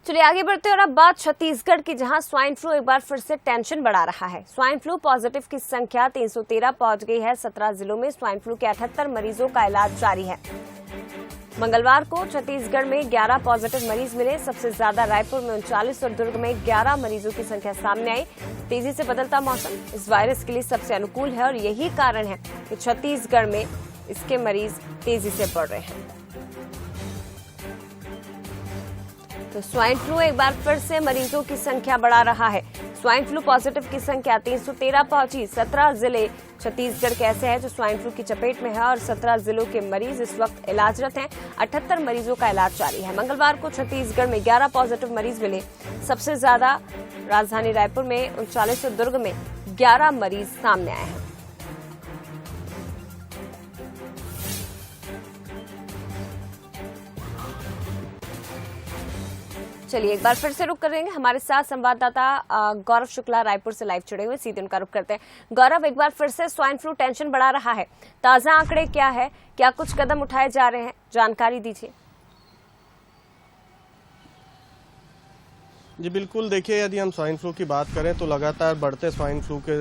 चलिए आगे बढ़ते हैं और अब बात छत्तीसगढ़ की, जहां स्वाइन फ्लू एक बार फिर से टेंशन बढ़ा रहा है। स्वाइन फ्लू पॉजिटिव की संख्या 313 पहुंच गई है। 17 जिलों में स्वाइन फ्लू के 78 मरीजों का इलाज जारी है। मंगलवार को छत्तीसगढ़ में 11 पॉजिटिव मरीज मिले। सबसे ज्यादा रायपुर में 39 और दुर्ग में 11 मरीजों की संख्या सामने आई। तेजी से बदलता मौसम इस वायरस के लिए सबसे अनुकूल है और यही कारण है कि छत्तीसगढ़ में इसके मरीज तेजी से बढ़ रहे हैं। तो स्वाइन फ्लू एक बार फिर से मरीजों की संख्या बढ़ा रहा है। स्वाइन फ्लू पॉजिटिव की संख्या 313 पहुंची। 17 जिले छत्तीसगढ़ के ऐसे हैं जो स्वाइन फ्लू की चपेट में है और 17 जिलों के मरीज इस वक्त इलाजरत हैं। 78 मरीजों का इलाज जारी है। मंगलवार को छत्तीसगढ़ में 11 पॉजिटिव मरीज मिले। सबसे ज्यादा राजधानी रायपुर में 39 और दुर्ग में 11 मरीज सामने आए हैं। चलिए एक बार फिर से रुक करेंगे। हमारे साथ संवाददाता गौरव शुक्ला रायपुर से लाइव जुड़े हुए, सीधे उनका रुख करते हैं। गौरव, एक बार फिर से स्वाइन फ्लू टेंशन बढ़ा रहा है, ताजा आंकड़े क्या है, क्या कुछ कदम उठाए जा रहे हैं, जानकारी दीजिए। जी बिल्कुल, देखिए यदि हम स्वाइन फ्लू की बात करें तो लगातार बढ़ते स्वाइन फ्लू के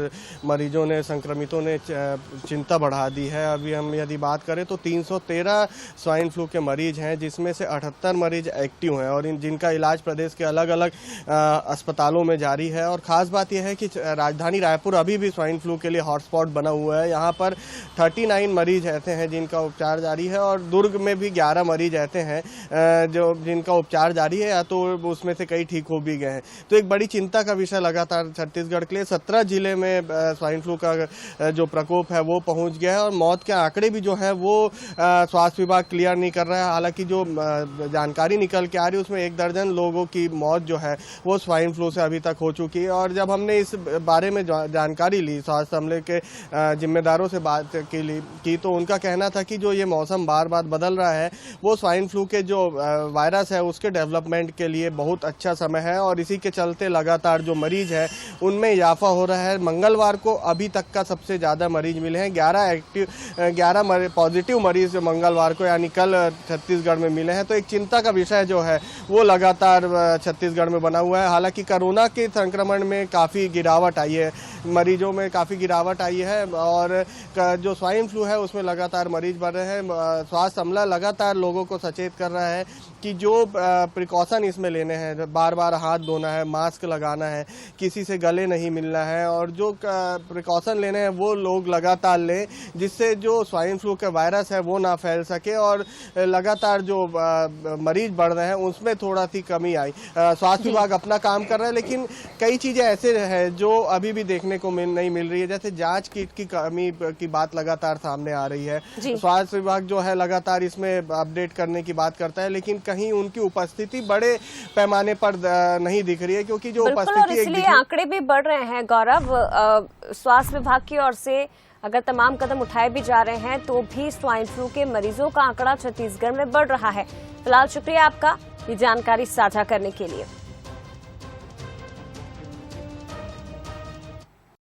मरीजों ने, संक्रमितों ने चिंता बढ़ा दी है। अभी हम यदि बात करें तो 313 स्वाइन फ्लू के मरीज हैं, जिसमें से 78 मरीज एक्टिव हैं और जिनका इलाज प्रदेश के अलग अलग अस्पतालों में जारी है। और ख़ास बात यह है कि राजधानी रायपुर अभी भी स्वाइन फ्लू के लिए हॉटस्पॉट बना हुआ है। यहाँ पर 39 मरीज ऐसे हैं जिनका उपचार जारी है और दुर्ग में भी 11 मरीज ऐसे हैं जो जिनका उपचार जारी है, या तो उसमें से कई ठीक हो भी गए हैं। तो एक बड़ी चिंता का विषय लगातार छत्तीसगढ़ के लिए 17 जिले में स्वाइन फ्लू का जो प्रकोप है वो पहुंच गया है और मौत के आंकड़े भी जो है वो स्वास्थ्य विभाग क्लियर नहीं कर रहा है। हालांकि जो जानकारी निकल के आ रही है उसमें 1 दर्जन लोगों की मौत जो है वो स्वाइन फ्लू से अभी तक हो चुकी है। और जब हमने इस बारे में जानकारी ली, स्वास्थ्य अमले के जिम्मेदारों से बात की तो उनका कहना था कि जो ये मौसम बार बार बदल रहा है वो स्वाइन फ्लू के जो वायरस है उसके डेवलपमेंट के लिए बहुत अच्छा समय है और इसी के चलते लगातार जो मरीज है उनमें इजाफा हो रहा है। मंगलवार को अभी तक का सबसे ज़्यादा मरीज मिले हैं। 11 पॉजिटिव मरीज मंगलवार को यानी कल छत्तीसगढ़ में मिले हैं। तो एक चिंता का विषय जो है वो लगातार छत्तीसगढ़ में बना हुआ है। हालांकि कोरोना के संक्रमण में काफ़ी गिरावट आई है, मरीजों में काफ़ी गिरावट आई है और जो स्वाइन फ्लू है उसमें लगातार मरीज बढ़ रहे हैं। स्वास्थ्य अमला लगातार लोगों को सचेत कर रहा है कि जो प्रिकॉशन इसमें लेने हैं, बार बार हाथ धोना है, मास्क लगाना है, किसी से गले नहीं मिलना है और जो प्रिकॉशन लेने हैं वो लोग लगातार लें, जिससे जो स्वाइन फ्लू का वायरस है वो ना फैल सके और लगातार जो मरीज बढ़ रहे हैं उसमें थोड़ा सी कमी आई। स्वास्थ्य विभाग अपना काम कर रहा है, लेकिन कई चीज़ें ऐसे हैं जो अभी भी देखने को नहीं मिल रही है। जैसे जांच किट की कमी की बात लगातार सामने आ रही है। स्वास्थ्य विभाग जो है लगातार इसमें अपडेट करने की बात करता है, लेकिन कहीं उनकी उपस्थिति बड़े पैमाने पर नहीं दिख रही है, क्योंकि जो उपस्थिति इसलिए आंकड़े भी बढ़ रहे हैं। गौरव, स्वास्थ्य विभाग की ओर से अगर तमाम कदम उठाए भी जा रहे हैं तो भी स्वाइन फ्लू के मरीजों का आंकड़ा छत्तीसगढ़ में बढ़ रहा है। फिलहाल शुक्रिया आपका ये जानकारी साझा करने के लिए।